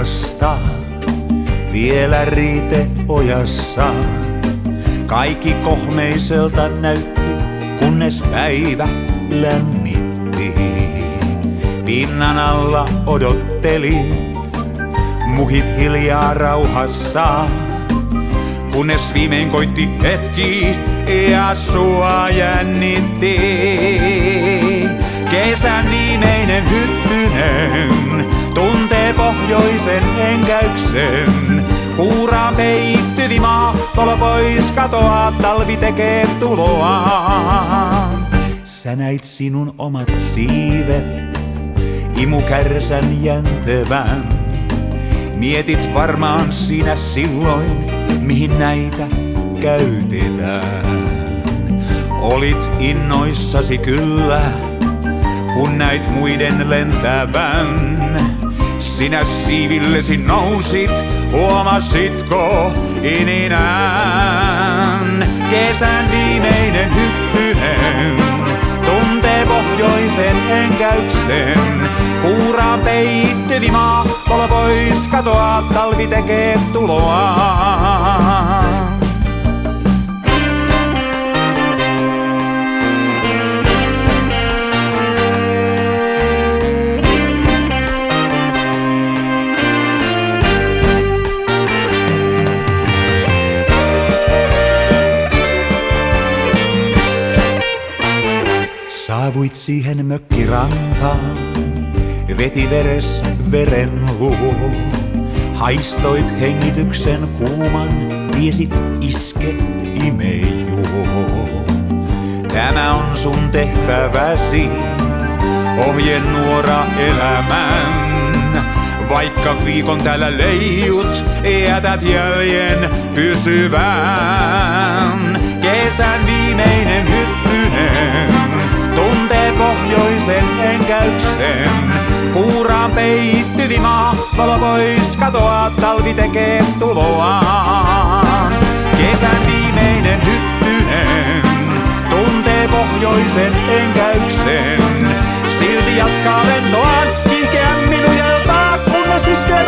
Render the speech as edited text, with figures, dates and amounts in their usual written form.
rauhasta, vielä riite ojassa. Kaikki kohmeiselta näytti, kunnes päivä lämmitti. Pinnan alla odottelit, muhit hiljaa rauhassa. Kunnes viimein koitti hetki ja sua jännitti. Kesän viimeinen hyttynen tuntee pohjoisen henkäyksen. Kuuraan peittyvi maa, tuolla pois katoaa, talvi tekee tuloaan. Sä näit sinun omat siivet, imukärsän jäntevän. Mietit varmaan sinä silloin, mihin näitä käytetään. Olit innoissasi kyllä, kun näit muiden lentävän. Sinä siivillesi nousit, huomasitko ininän? Kesän viimeinen hyttynen tuntee pohjoisen henkäyksen. Kuuraan peittyvi maa, tuolla pois katoaa, talvi tekee tuloaan. Saavuit siihen mökkirantaan, veti veres veren luo. Haistoit hengityksen kuuman, tiesit iske ime juo. Tämä on sun tehtäväsi, ohjenuora elämän. Vaikka viikon täällä leijut, jätät jäljen pysyvän. Kesän viimeinen hyttynen tuntee pohjoisen henkäyksen. Kuuraan peittyvi maa, valo pois katoaa, talvi tekee tuloaan. Kesän viimeinen hyttynen tuntee pohjoisen henkäyksen. Silti jatkaa lentoaan, kiihkeän minujeltaa, kunnes iskee